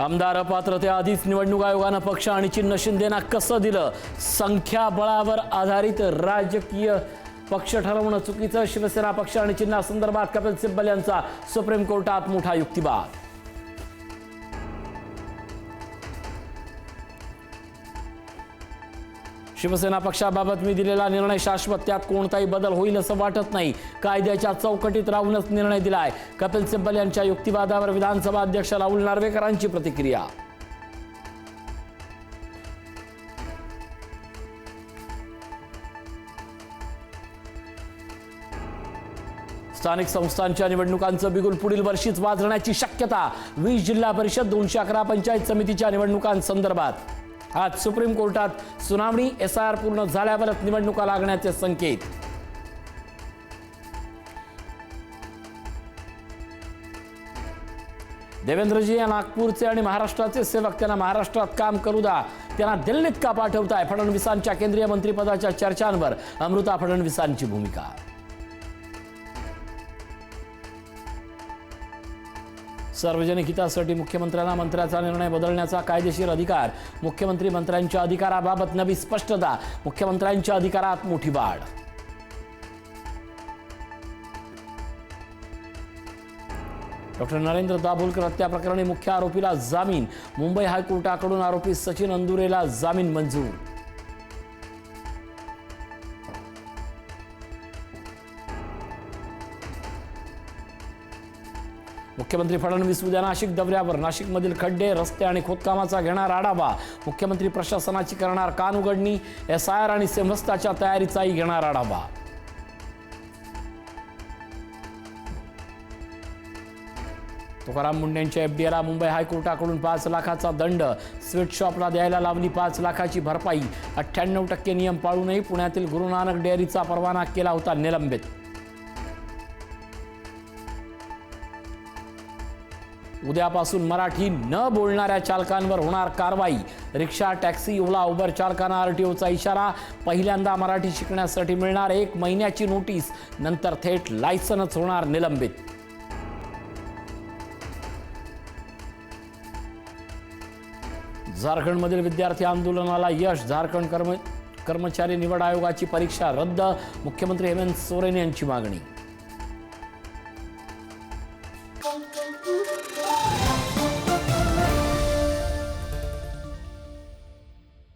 आमदार अपात्रतेआधीच निवडणूक आयोगानं पक्ष आणि चिन्ह शिंदेना कसं दिलं? संख्याबळावर आधारित राजकीय पक्ष ठरवणं चुकीचं. शिवसेना पक्ष आणि चिन्हासंदर्भात कपिल सिब्बल यांचा सुप्रीम कोर्टात मोठा युक्तिवाद. शिवसेना पक्षाबाबत मी दिलेला निर्णय शाश्वत, त्यात कोणताही बदल होईल असं वाटत नाही. कायद्याच्या चौकटीत राहूनच निर्णय दिलाय. कपिल सिब्बल यांच्या युक्तिवादावर विधानसभा अध्यक्ष राहुल नार्वेकरांची प्रतिक्रिया. स्थानिक संस्थांच्या निवडणुकांचं बिगुल पुढील वर्षीच वाजण्याची शक्यता. 20 जिल्हा परिषद 211 पंचायत समितीच्या निवडणुकांसंदर्भात आज सुप्रीम कोर्टात सुनावणी. SIR पूर्ण झाल्यावरच निवडणुका लागण्याचे संकेत. देवेंद्रजी या नागपूरचे आणि महाराष्ट्राचे सेवक, त्यांना महाराष्ट्रात काम करू द्या, त्यांना दिल्लीत का पाठवताय? फडणवीसांच्या केंद्रीय मंत्रिपदाच्या चर्चांवर अमृता फडणवीसांची भूमिका. सार्वजनिक हितासाठी मुख्यमंत्र्यांना मंत्र्याचा निर्णय बदलण्याचा कायदेशीर अधिकार. मुख्यमंत्री मंत्र्यांच्या अधिकाराबाबत नवी स्पष्टता. मुख्यमंत्र्यांच्या अधिकारात मोठी वाढ. डॉक्टर नरेंद्र दाभोलकर हत्या प्रकरणी मुख्य आरोपीला जामीन. मुंबई हायकोर्टाकडून आरोपी सचिन अंदुरेला जामीन मंजूर. मुख्यमंत्री फडणवीस उद्या नाशिक दौऱ्यावर. नाशिकमधील खड्डे, रस्ते आणि खोदकामाचा घेणार आढावा. मुख्यमंत्री प्रशासनाची करणार कान उघडणी. SIR आणि सेमस्ताच्या तयारीचाही घेणार आढावा. तुकाराम मुंडेंच्या FDAला मुंबई हायकोर्टाकडून 5 लाखाचा दंड. स्वीट शॉपला द्यायला लावली 5 लाखाची भरपाई. 98% नियम पाळूनही पुण्यातील गुरु नानक डेअरीचा परवाना केला होता निलंबित. उद्यापासून मराठी न बोलणाऱ्या चालकांवर होणार कारवाई. रिक्षा, टॅक्सी, ओला, उबर चालकांना RTOचा इशारा. पहिल्यांदा मराठी शिकण्यासाठी मिळणार 1 महिन्याची नोटीस, नंतर थेट लायसन्स होणार निलंबित. झारखंडमधील विद्यार्थी आंदोलनाला यश. झारखंड कर्मचारी निवड आयोगाची परीक्षा रद्द. मुख्यमंत्री हेमंत सोरेन यांची मागणी.